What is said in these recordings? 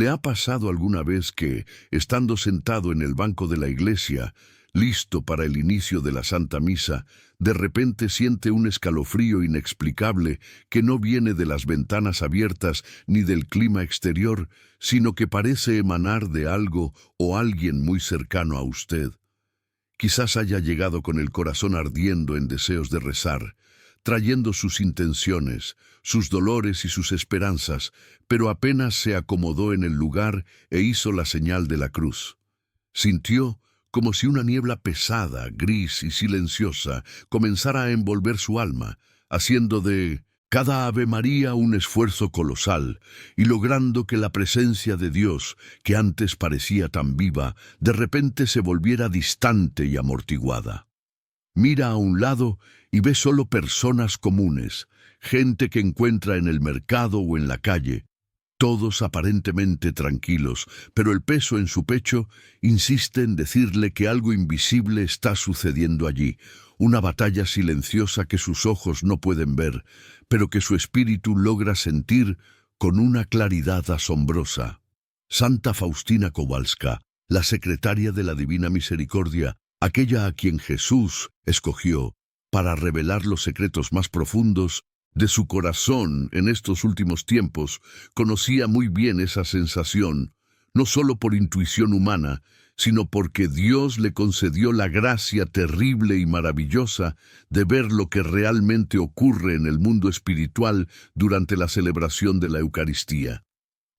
¿Le ha pasado alguna vez que, estando sentado en el banco de la iglesia, listo para el inicio de la Santa Misa, de repente siente un escalofrío inexplicable que no viene de las ventanas abiertas ni del clima exterior, sino que parece emanar de algo o alguien muy cercano a usted? Quizás haya llegado con el corazón ardiendo en deseos de rezar, trayendo sus intenciones, sus dolores y sus esperanzas, pero apenas se acomodó en el lugar e hizo la señal de la cruz. Sintió como si una niebla pesada, gris y silenciosa comenzara a envolver su alma, haciendo de cada Ave María un esfuerzo colosal y logrando que la presencia de Dios, que antes parecía tan viva, de repente se volviera distante y amortiguada. Mira a un lado y ve solo personas comunes, gente que encuentra en el mercado o en la calle, todos aparentemente tranquilos, pero el peso en su pecho insiste en decirle que algo invisible está sucediendo allí, una batalla silenciosa que sus ojos no pueden ver, pero que su espíritu logra sentir con una claridad asombrosa. Santa Faustina Kowalska, la secretaria de la Divina Misericordia, aquella a quien Jesús escogió para revelar los secretos más profundos de su corazón en estos últimos tiempos, conocía muy bien esa sensación, no solo por intuición humana, sino porque Dios le concedió la gracia terrible y maravillosa de ver lo que realmente ocurre en el mundo espiritual durante la celebración de la Eucaristía.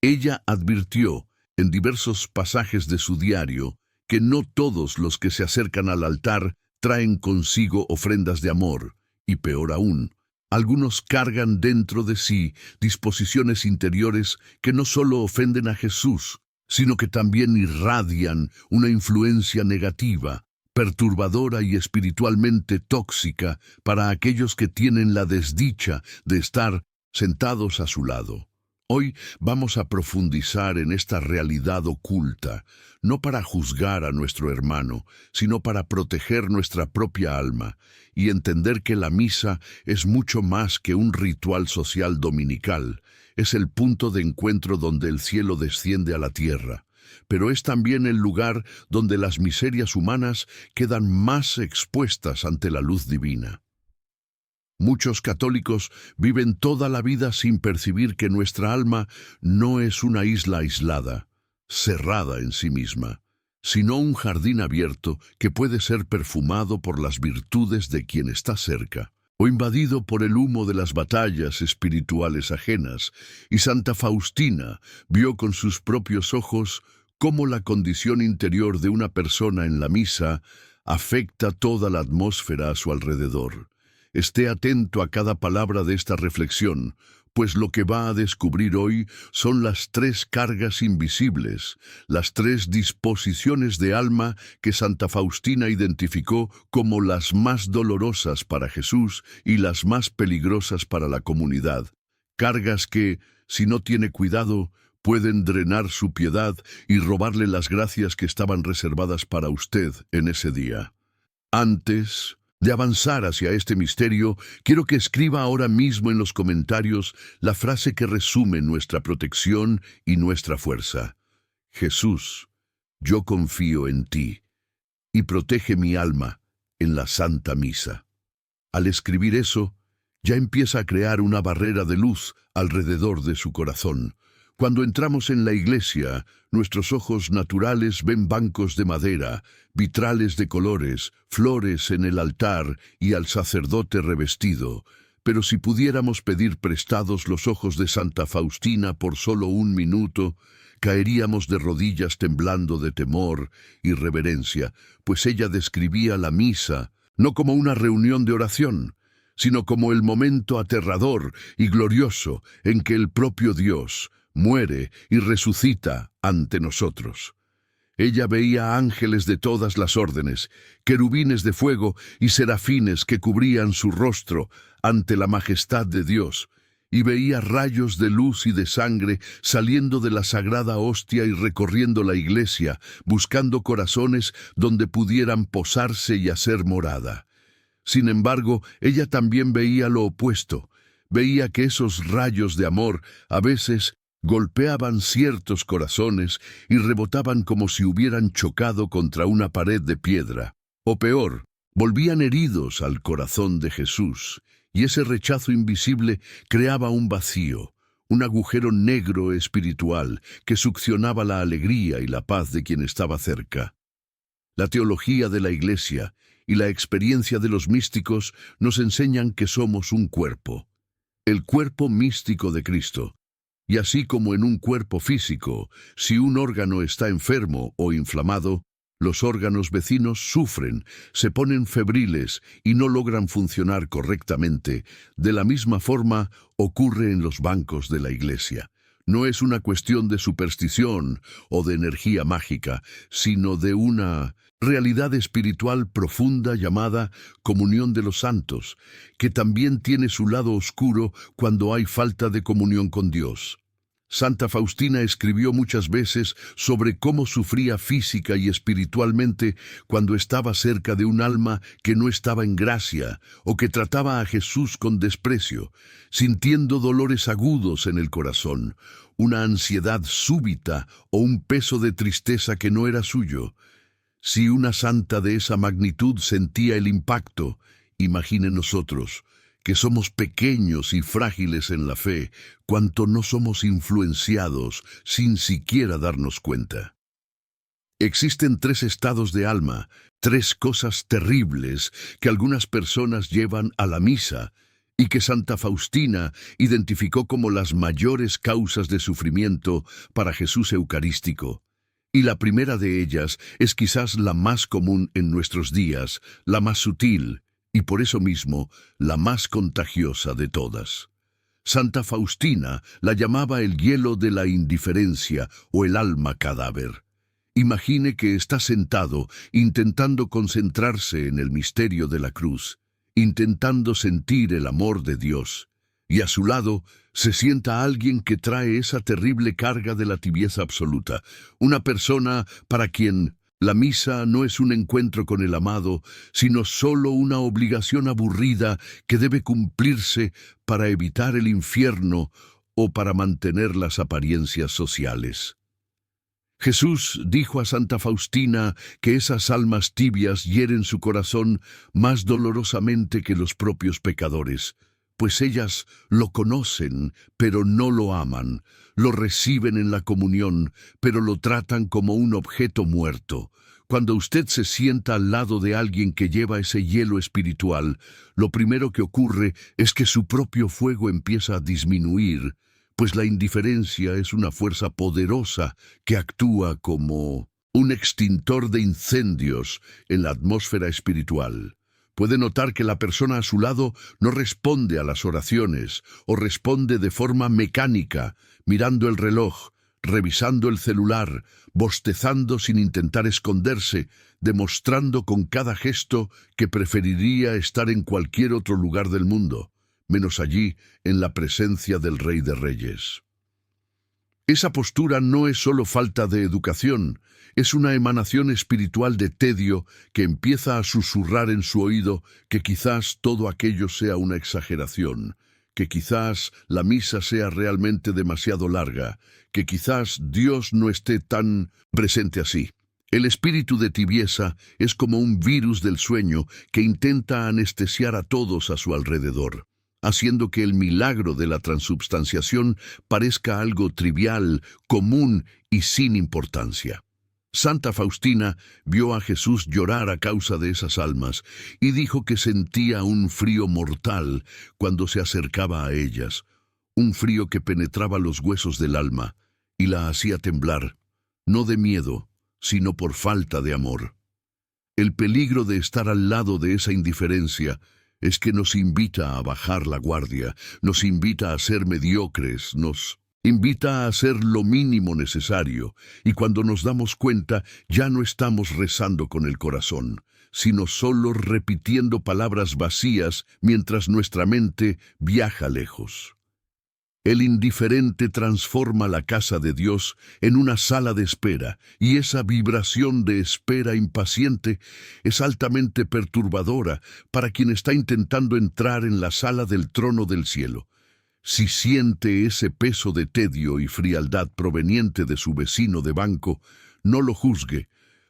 Ella advirtió, en diversos pasajes de su diario, que no todos los que se acercan al altar traen consigo ofrendas de amor, y peor aún, algunos cargan dentro de sí disposiciones interiores que no solo ofenden a Jesús, sino que también irradian una influencia negativa, perturbadora y espiritualmente tóxica para aquellos que tienen la desdicha de estar sentados a su lado. Hoy vamos a profundizar en esta realidad oculta, no para juzgar a nuestro hermano, sino para proteger nuestra propia alma y entender que la misa es mucho más que un ritual social dominical. Es el punto de encuentro donde el cielo desciende a la tierra, pero es también el lugar donde las miserias humanas quedan más expuestas ante la luz divina. Muchos católicos viven toda la vida sin percibir que nuestra alma no es una isla aislada, cerrada en sí misma, sino un jardín abierto que puede ser perfumado por las virtudes de quien está cerca, o invadido por el humo de las batallas espirituales ajenas, y Santa Faustina vio con sus propios ojos cómo la condición interior de una persona en la misa afecta toda la atmósfera a su alrededor. Esté atento a cada palabra de esta reflexión, pues lo que va a descubrir hoy son las 3 cargas invisibles, las 3 disposiciones de alma que Santa Faustina identificó como las más dolorosas para Jesús y las más peligrosas para la comunidad. Cargas que, si no tiene cuidado, pueden drenar su piedad y robarle las gracias que estaban reservadas para usted en ese día. Antes de avanzar hacia este misterio, quiero que escriba ahora mismo en los comentarios la frase que resume nuestra protección y nuestra fuerza. Jesús, yo confío en ti, y protege mi alma en la Santa Misa. Al escribir eso, ya empieza a crear una barrera de luz alrededor de su corazón. Cuando entramos en la iglesia, nuestros ojos naturales ven bancos de madera, vitrales de colores, flores en el altar y al sacerdote revestido. Pero si pudiéramos pedir prestados los ojos de Santa Faustina por solo 1 minuto, caeríamos de rodillas temblando de temor y reverencia, pues ella describía la misa no como una reunión de oración, sino como el momento aterrador y glorioso en que el propio Dios muere y resucita ante nosotros. Ella veía ángeles de todas las órdenes, querubines de fuego y serafines que cubrían su rostro ante la majestad de Dios, y veía rayos de luz y de sangre saliendo de la sagrada hostia y recorriendo la iglesia, buscando corazones donde pudieran posarse y hacer morada. Sin embargo, ella también veía lo opuesto. Veía que esos rayos de amor a veces Golpeaban ciertos corazones y rebotaban como si hubieran chocado contra una pared de piedra. O peor, volvían heridos al corazón de Jesús, y ese rechazo invisible creaba un vacío, un agujero negro espiritual que succionaba la alegría y la paz de quien estaba cerca. La teología de la Iglesia y la experiencia de los místicos nos enseñan que somos un cuerpo, el cuerpo místico de Cristo. Y así como en un cuerpo físico, si un órgano está enfermo o inflamado, los órganos vecinos sufren, se ponen febriles y no logran funcionar correctamente. De la misma forma ocurre en los bancos de la Iglesia. No es una cuestión de superstición o de energía mágica, sino de una realidad espiritual profunda llamada comunión de los santos, que también tiene su lado oscuro cuando hay falta de comunión con Dios. Santa Faustina escribió muchas veces sobre cómo sufría física y espiritualmente cuando estaba cerca de un alma que no estaba en gracia o que trataba a Jesús con desprecio, sintiendo dolores agudos en el corazón, una ansiedad súbita o un peso de tristeza que no era suyo. Si una santa de esa magnitud sentía el impacto, imagine nosotros, que somos pequeños y frágiles en la fe, cuanto no somos influenciados sin siquiera darnos cuenta. Existen 3 estados de alma, 3 cosas terribles que algunas personas llevan a la misa y que Santa Faustina identificó como las mayores causas de sufrimiento para Jesús Eucarístico. Y la primera de ellas es quizás la más común en nuestros días, la más sutil, y por eso mismo la más contagiosa de todas. Santa Faustina la llamaba el hielo de la indiferencia o el alma cadáver. Imagine que está sentado intentando concentrarse en el misterio de la cruz, intentando sentir el amor de Dios, y a su lado se sienta alguien que trae esa terrible carga de la tibieza absoluta, una persona para quien la misa no es un encuentro con el amado, sino solo una obligación aburrida que debe cumplirse para evitar el infierno o para mantener las apariencias sociales. Jesús dijo a Santa Faustina que esas almas tibias hieren su corazón más dolorosamente que los propios pecadores, pues ellas lo conocen, pero no lo aman, lo reciben en la comunión, pero lo tratan como un objeto muerto. Cuando usted se sienta al lado de alguien que lleva ese hielo espiritual, lo primero que ocurre es que su propio fuego empieza a disminuir, pues la indiferencia es una fuerza poderosa que actúa como un extintor de incendios en la atmósfera espiritual. Puede notar que la persona a su lado no responde a las oraciones o responde de forma mecánica, mirando el reloj, revisando el celular, bostezando sin intentar esconderse, demostrando con cada gesto que preferiría estar en cualquier otro lugar del mundo, menos allí en la presencia del Rey de Reyes. Esa postura no es solo falta de educación, es una emanación espiritual de tedio que empieza a susurrar en su oído que quizás todo aquello sea una exageración, que quizás la misa sea realmente demasiado larga, que quizás Dios no esté tan presente así. El espíritu de tibieza es como un virus del sueño que intenta anestesiar a todos a su alrededor, haciendo que el milagro de la transubstanciación parezca algo trivial, común y sin importancia. Santa Faustina vio a Jesús llorar a causa de esas almas y dijo que sentía un frío mortal cuando se acercaba a ellas, un frío que penetraba los huesos del alma y la hacía temblar, no de miedo, sino por falta de amor. El peligro de estar al lado de esa indiferencia es que nos invita a bajar la guardia, nos invita a ser mediocres, nos invita a hacer lo mínimo necesario, y cuando nos damos cuenta ya no estamos rezando con el corazón, sino solo repitiendo palabras vacías mientras nuestra mente viaja lejos. El indiferente transforma la casa de Dios en una sala de espera, y esa vibración de espera impaciente es altamente perturbadora para quien está intentando entrar en la sala del trono del cielo. Si siente ese peso de tedio y frialdad proveniente de su vecino de banco, no lo juzgue,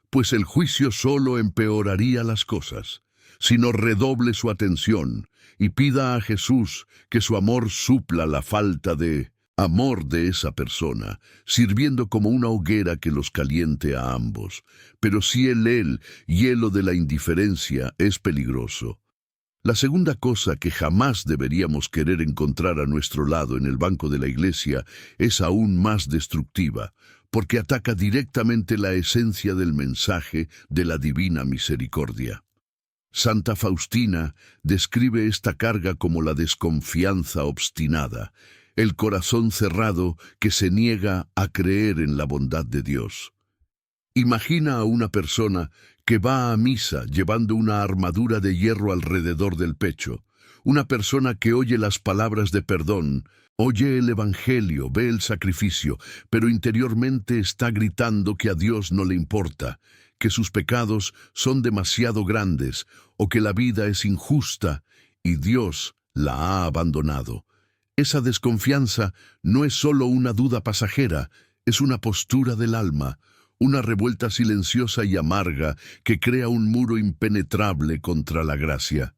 pues el juicio solo empeoraría las cosas, sino redoble su atención y pida a Jesús que su amor supla la falta de amor de esa persona, sirviendo como una hoguera que los caliente a ambos. Pero si el hielo de la indiferencia es peligroso. La segunda cosa que jamás deberíamos querer encontrar a nuestro lado en el banco de la iglesia es aún más destructiva, porque ataca directamente la esencia del mensaje de la divina misericordia. Santa Faustina describe esta carga como la desconfianza obstinada, el corazón cerrado que se niega a creer en la bondad de Dios. Imagina a una persona que va a misa llevando una armadura de hierro alrededor del pecho, una persona que oye las palabras de perdón, oye el Evangelio, ve el sacrificio, pero interiormente está gritando que a Dios no le importa, que sus pecados son demasiado grandes o que la vida es injusta y Dios la ha abandonado. Esa desconfianza no es solo una duda pasajera, es una postura del alma, una revuelta silenciosa y amarga que crea un muro impenetrable contra la gracia.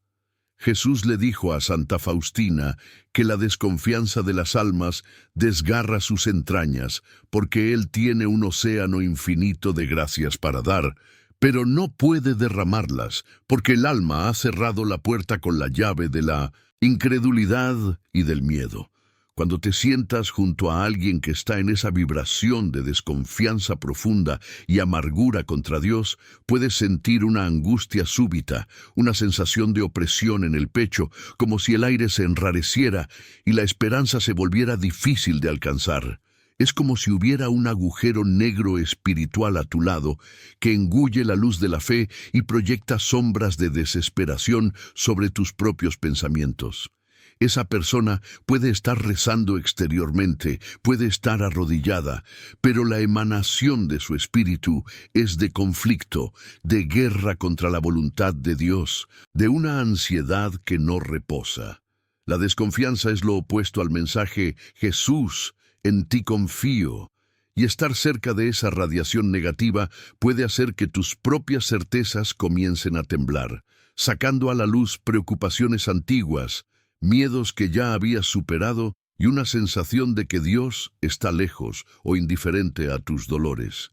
Jesús le dijo a Santa Faustina que la desconfianza de las almas desgarra sus entrañas, porque Él tiene un océano infinito de gracias para dar, pero no puede derramarlas, porque el alma ha cerrado la puerta con la llave de la incredulidad y del miedo. Cuando te sientas junto a alguien que está en esa vibración de desconfianza profunda y amargura contra Dios, puedes sentir una angustia súbita, una sensación de opresión en el pecho, como si el aire se enrareciera y la esperanza se volviera difícil de alcanzar. Es como si hubiera un agujero negro espiritual a tu lado que engulle la luz de la fe y proyecta sombras de desesperación sobre tus propios pensamientos. Esa persona puede estar rezando exteriormente, puede estar arrodillada, pero la emanación de su espíritu es de conflicto, de guerra contra la voluntad de Dios, de una ansiedad que no reposa. La desconfianza es lo opuesto al mensaje Jesús, en ti confío. Y estar cerca de esa radiación negativa puede hacer que tus propias certezas comiencen a temblar, sacando a la luz preocupaciones antiguas, miedos que ya habías superado y una sensación de que Dios está lejos o indiferente a tus dolores.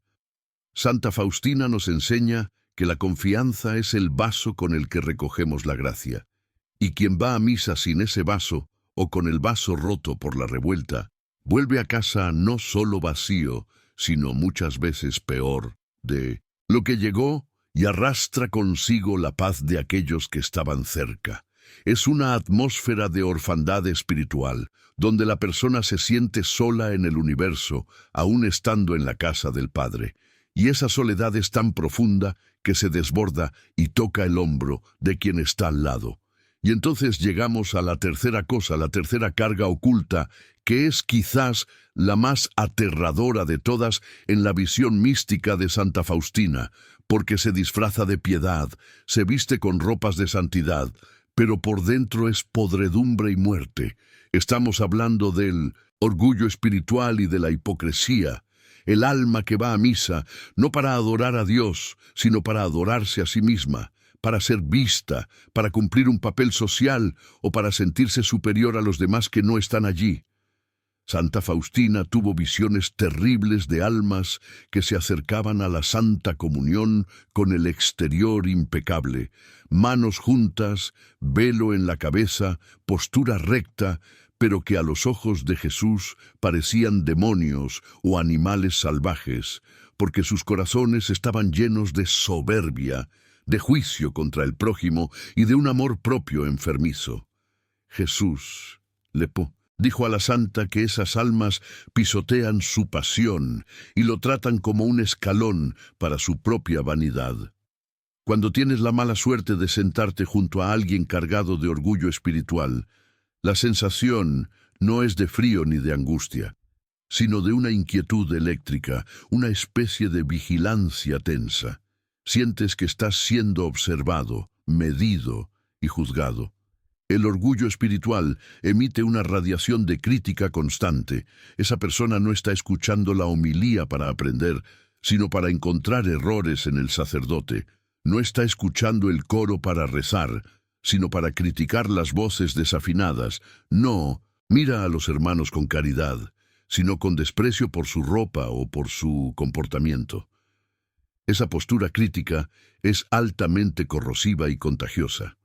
Santa Faustina nos enseña que la confianza es el vaso con el que recogemos la gracia, y quien va a misa sin ese vaso o con el vaso roto por la revuelta, vuelve a casa no solo vacío, sino muchas veces peor de lo que llegó y arrastra consigo la paz de aquellos que estaban cerca. Es una atmósfera de orfandad espiritual, donde la persona se siente sola en el universo, aún estando en la casa del Padre. Y esa soledad es tan profunda que se desborda y toca el hombro de quien está al lado. Y entonces llegamos a la tercera cosa, la tercera carga oculta, que es quizás la más aterradora de todas en la visión mística de Santa Faustina, porque se disfraza de piedad, se viste con ropas de santidad, pero por dentro es podredumbre y muerte. Estamos hablando del orgullo espiritual y de la hipocresía, el alma que va a misa, no para adorar a Dios, sino para adorarse a sí misma, para ser vista, para cumplir un papel social o para sentirse superior a los demás que no están allí. Santa Faustina tuvo visiones terribles de almas que se acercaban a la Santa Comunión con el exterior impecable, manos juntas, velo en la cabeza, postura recta, pero que a los ojos de Jesús parecían demonios o animales salvajes, porque sus corazones estaban llenos de soberbia, de juicio contra el prójimo y de un amor propio enfermizo. Jesús dijo a la santa que esas almas pisotean su pasión y lo tratan como un escalón para su propia vanidad. Cuando tienes la mala suerte de sentarte junto a alguien cargado de orgullo espiritual, la sensación no es de frío ni de angustia, sino de una inquietud eléctrica, una especie de vigilancia tensa. Sientes que estás siendo observado, medido y juzgado. El orgullo espiritual emite una radiación de crítica constante. Esa persona no está escuchando la homilía para aprender, sino para encontrar errores en el sacerdote. No está escuchando el coro para rezar, sino para criticar las voces desafinadas. No mira a los hermanos con caridad, sino con desprecio por su ropa o por su comportamiento. Esa postura crítica es altamente corrosiva y contagiosa.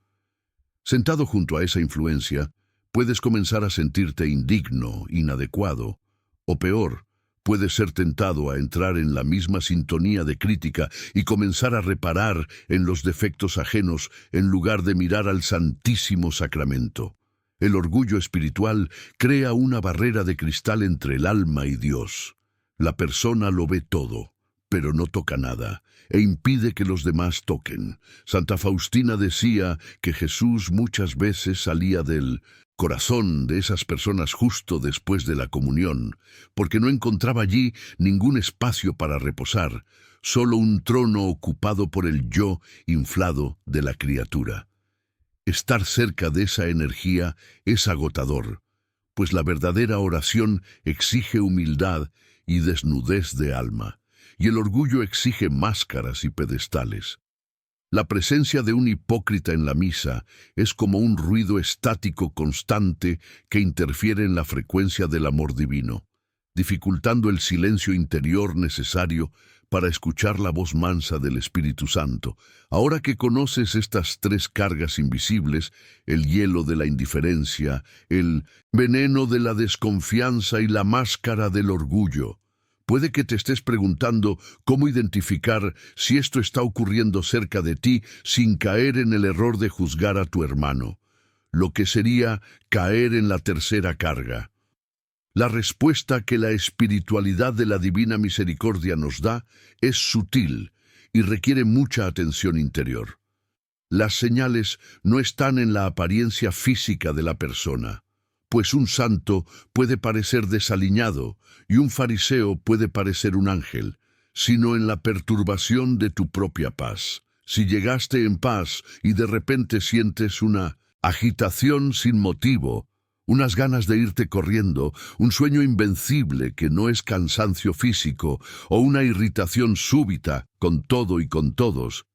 Sentado junto a esa influencia, puedes comenzar a sentirte indigno, inadecuado, o peor, puedes ser tentado a entrar en la misma sintonía de crítica y comenzar a reparar en los defectos ajenos en lugar de mirar al Santísimo Sacramento. El orgullo espiritual crea una barrera de cristal entre el alma y Dios. La persona lo ve todo, pero no toca nada, e impide que los demás toquen. Santa Faustina decía que Jesús muchas veces salía del corazón de esas personas justo después de la comunión, porque no encontraba allí ningún espacio para reposar, solo un trono ocupado por el yo inflado de la criatura. Estar cerca de esa energía es agotador, pues la verdadera oración exige humildad y desnudez de alma, y el orgullo exige máscaras y pedestales. La presencia de un hipócrita en la misa es como un ruido estático constante que interfiere en la frecuencia del amor divino, dificultando el silencio interior necesario para escuchar la voz mansa del Espíritu Santo. Ahora que conoces estas tres cargas invisibles, el hielo de la indiferencia, el veneno de la desconfianza y la máscara del orgullo, puede que te estés preguntando cómo identificar si esto está ocurriendo cerca de ti sin caer en el error de juzgar a tu hermano, lo que sería caer en la tercera carga. La respuesta que la espiritualidad de la Divina Misericordia nos da es sutil y requiere mucha atención interior. Las señales no están en la apariencia física de la persona, pues un santo puede parecer desaliñado y un fariseo puede parecer un ángel, sino en la perturbación de tu propia paz. Si llegaste en paz y de repente sientes una agitación sin motivo, unas ganas de irte corriendo, un sueño invencible que no es cansancio físico o una irritación súbita con todo y con todos,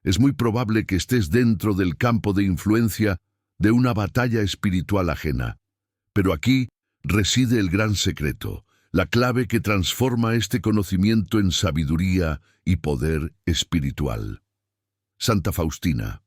es muy probable que estés dentro del campo de influencia de una batalla espiritual ajena. Pero aquí reside el gran secreto, la clave que transforma este conocimiento en sabiduría y poder espiritual. Santa Faustina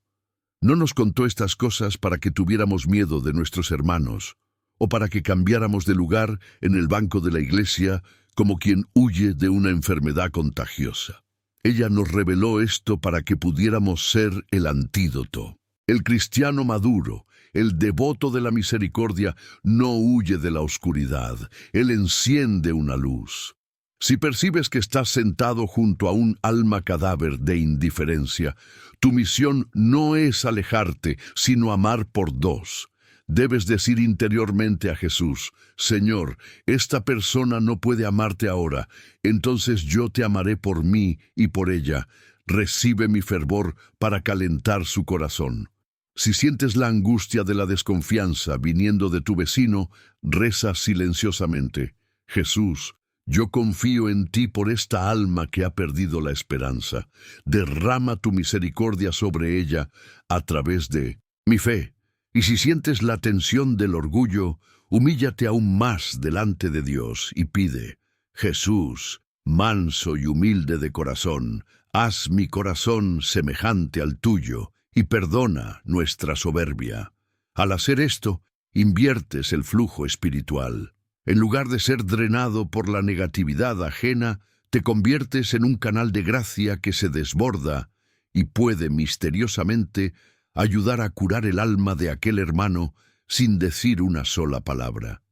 no nos contó estas cosas para que tuviéramos miedo de nuestros hermanos, o para que cambiáramos de lugar en el banco de la iglesia como quien huye de una enfermedad contagiosa. Ella nos reveló esto para que pudiéramos ser el antídoto. El cristiano maduro, el devoto de la misericordia, no huye de la oscuridad, él enciende una luz. Si percibes que estás sentado junto a un alma cadáver de indiferencia, tu misión no es alejarte, sino amar por dos. Debes decir interiormente a Jesús: Señor, esta persona no puede amarte ahora, entonces yo te amaré por mí y por ella. Recibe mi fervor para calentar su corazón. Si sientes la angustia de la desconfianza viniendo de tu vecino, reza silenciosamente: Jesús, yo confío en ti por esta alma que ha perdido la esperanza. Derrama tu misericordia sobre ella a través de mi fe. Y si sientes la tensión del orgullo, humíllate aún más delante de Dios y pide: Jesús, manso y humilde de corazón, haz mi corazón semejante al tuyo y perdona nuestra soberbia. Al hacer esto, inviertes el flujo espiritual. En lugar de ser drenado por la negatividad ajena, te conviertes en un canal de gracia que se desborda y puede misteriosamente ayudar a curar el alma de aquel hermano sin decir una sola palabra.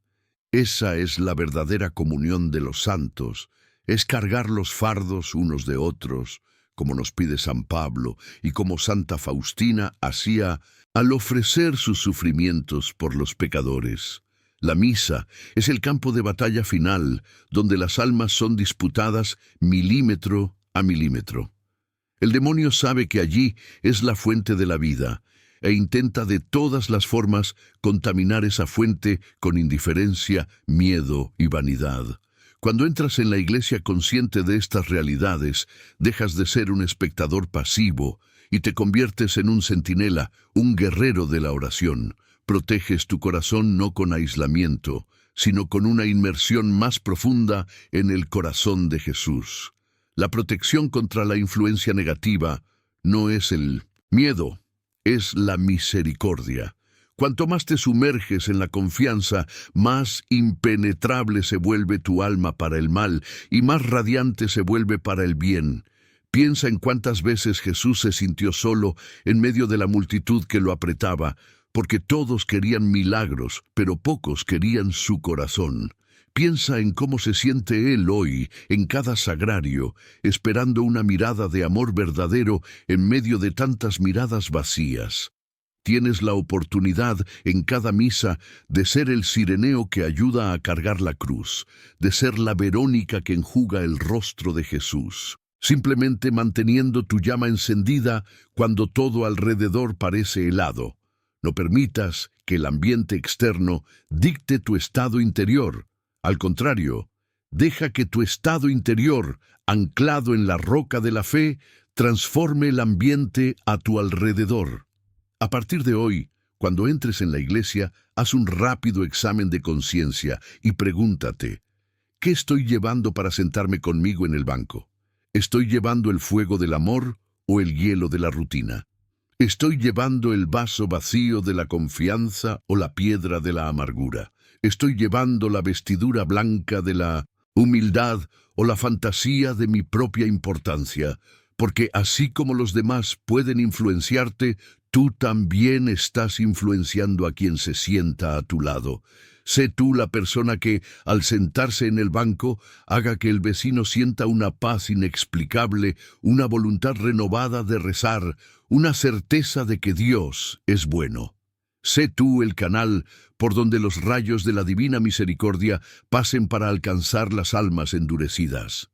Esa es la verdadera comunión de los santos, es cargar los fardos unos de otros, como nos pide San Pablo y como Santa Faustina hacía al ofrecer sus sufrimientos por los pecadores. La misa es el campo de batalla final, donde las almas son disputadas milímetro a milímetro. El demonio sabe que allí es la fuente de la vida. e intenta de todas las formas contaminar esa fuente con indiferencia, miedo y vanidad. Cuando entras en la iglesia consciente de estas realidades, dejas de ser un espectador pasivo y te conviertes en un centinela, un guerrero de la oración. Proteges tu corazón no con aislamiento, sino con una inmersión más profunda en el corazón de Jesús. La protección contra la influencia negativa no es el miedo, es la misericordia. Cuanto más te sumerges en la confianza, más impenetrable se vuelve tu alma para el mal y más radiante se vuelve para el bien. Piensa en cuántas veces Jesús se sintió solo en medio de la multitud que lo apretaba, porque todos querían milagros, pero pocos querían su corazón. Piensa en cómo se siente Él hoy, en cada sagrario, esperando una mirada de amor verdadero en medio de tantas miradas vacías. Tienes la oportunidad en cada misa de ser el Cireneo que ayuda a cargar la cruz, de ser la Verónica que enjuga el rostro de Jesús, simplemente manteniendo tu llama encendida cuando todo alrededor parece helado. No permitas que el ambiente externo dicte tu estado interior. Al contrario, deja que tu estado interior, anclado en la roca de la fe, transforme el ambiente a tu alrededor. A partir de hoy, cuando entres en la iglesia, haz un rápido examen de conciencia y pregúntate, ¿qué estoy llevando para sentarme conmigo en el banco? ¿Estoy llevando el fuego del amor o el hielo de la rutina? ¿Estoy llevando el vaso vacío de la confianza o la piedra de la amargura? ¿Estoy llevando la vestidura blanca de la humildad o la fantasía de mi propia importancia? Porque así como los demás pueden influenciarte, tú también estás influenciando a quien se sienta a tu lado. Sé tú la persona que, al sentarse en el banco, haga que el vecino sienta una paz inexplicable, una voluntad renovada de rezar, una certeza de que Dios es bueno. Sé tú el canal por donde los rayos de la divina misericordia pasen para alcanzar las almas endurecidas.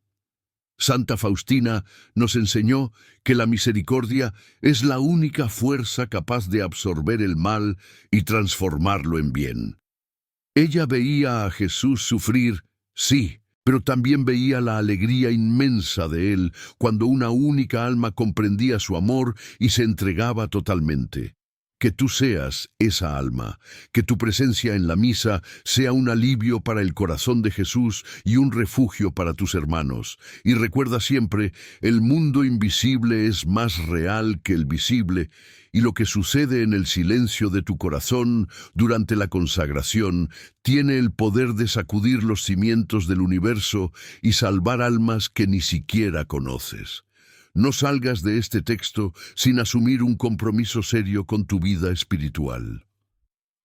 Santa Faustina nos enseñó que la misericordia es la única fuerza capaz de absorber el mal y transformarlo en bien. Ella veía a Jesús sufrir, sí, pero también veía la alegría inmensa de él cuando una única alma comprendía su amor y se entregaba totalmente. Que tú seas esa alma, que tu presencia en la misa sea un alivio para el corazón de Jesús y un refugio para tus hermanos. Y recuerda siempre, el mundo invisible es más real que el visible, y lo que sucede en el silencio de tu corazón durante la consagración tiene el poder de sacudir los cimientos del universo y salvar almas que ni siquiera conoces. No salgas de este texto sin asumir un compromiso serio con tu vida espiritual.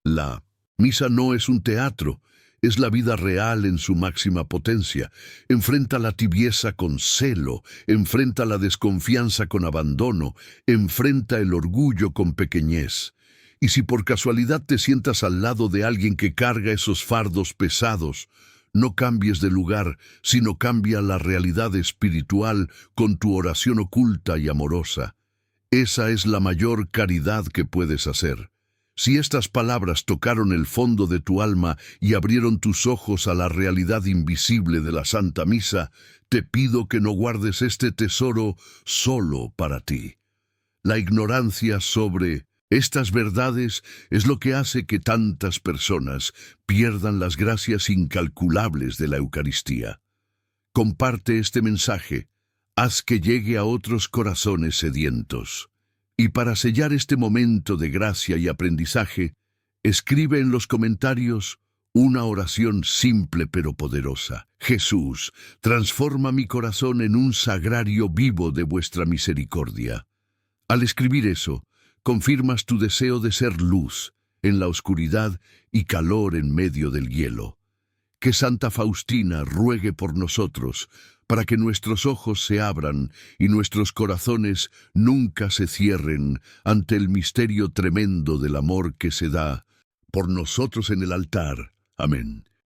La misa no es un teatro, es la vida real en su máxima potencia. Enfrenta la tibieza con celo, enfrenta la desconfianza con abandono, enfrenta el orgullo con pequeñez. Y si por casualidad te sientas al lado de alguien que carga esos fardos pesados, no cambies de lugar, sino cambia la realidad espiritual con tu oración oculta y amorosa. Esa es la mayor caridad que puedes hacer. Si estas palabras tocaron el fondo de tu alma y abrieron tus ojos a la realidad invisible de la Santa Misa, te pido que no guardes este tesoro solo para ti. La ignorancia sobre estas verdades es lo que hace que tantas personas pierdan las gracias incalculables de la Eucaristía. Comparte este mensaje, haz que llegue a otros corazones sedientos. Y para sellar este momento de gracia y aprendizaje, escribe en los comentarios una oración simple pero poderosa. Jesús, transforma mi corazón en un sagrario vivo de vuestra misericordia. Al escribir eso, confirmas tu deseo de ser luz en la oscuridad y calor en medio del hielo. Que Santa Faustina ruegue por nosotros para que nuestros ojos se abran y nuestros corazones nunca se cierren ante el misterio tremendo del amor que se da por nosotros en el altar. Amén.